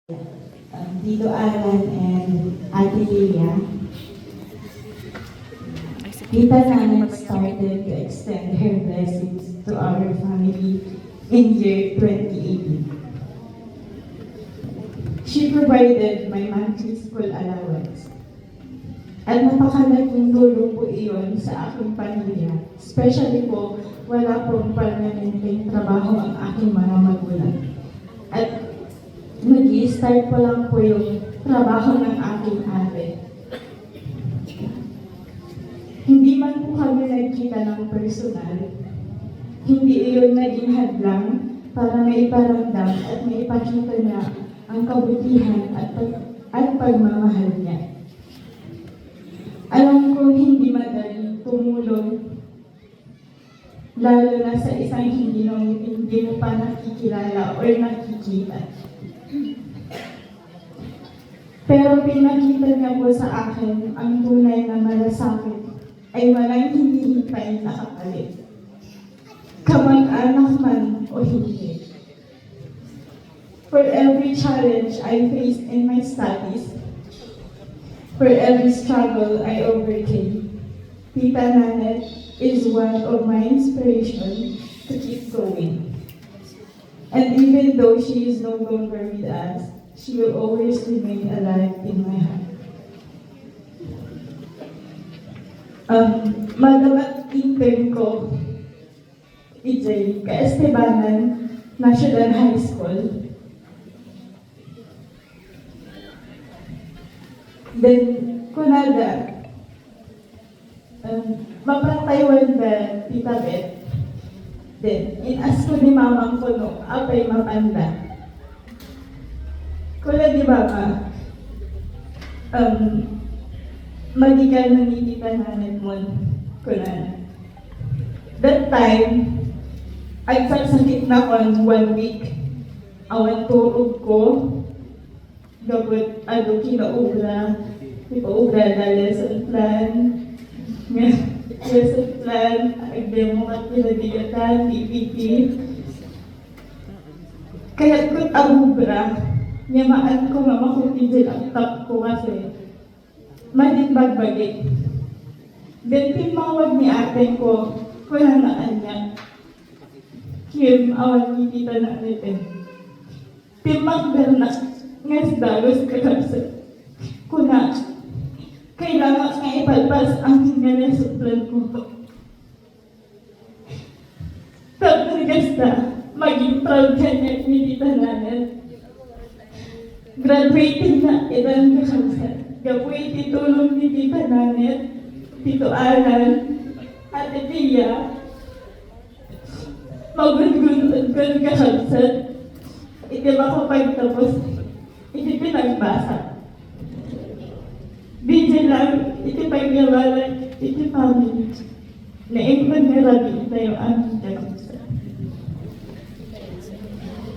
Tito Alan and Ate Leah, Tita Nanet started to extend her blessings to our family in year 2018. She provided my monthly school allowance. At napakalaking tulong po iyon sa aking pamilya. Especially po, wala pong permanenteng trabaho ang aking mga magulang. At nag-i-start pa lang po yung trabaho ng aking ate. Hindi man po kami nagkita ng personal, hindi iyon naging hadlang para maiparamdam at maipakita niya ang kabutihan at pagmamahal niya. Alam ko hindi madaling tumulong, lalo na sa isang hindi mo pa nakikilala o nakikita. Pero pinakita niya po sa akin ang tunay na malasakit ay walang hinihintay na kapalit. Kamag-anak man o hindi. For every challenge I faced in my studies, for every struggle I overcame, Tita Nanet is one of my inspiration to keep going. And even though she is no longer with us, she will always remain alive in my heart. Madam at intern ko, EJ, Estebanan National High School. Then, kunada, mapantaywan ba Tita Beth? Then, in-ask ko ni mamang ko no, apay mapanda. Kula di ba ka, magigal na ni Tita Nanet mo, kula. That time, ay sagsakit na ko 1 week. Awan turog ko, gabot, kinaubra, ipaubra na lesson plan, lesson plan, agdemo at pinagigatan, PPP. Kaya ko't abubra, nyamaan ko nga makutigil ang top ko kasi malit bagbagit. Then timawag ni ate ko, kulanaan niya. Kim, awan ni Tita Nanet eh. Timagdal na, ngas dagos kakabsa. Kuna, kailangan nga ipalpas ang hingalan sa plan ko. Tapos gasta, maging proud ka niya ni Tita Nanet. Graduating na ilang kakabsa. Gapuy titulong ni Tita Nanet, Tito Alan, Ate Leah, magungunod ko ng kakabsat. Iti makapagtapos, iti pinagbasa. Bidya lang, iti pagyawalan, iti family. Na-impon na rabi na yung aming tanong.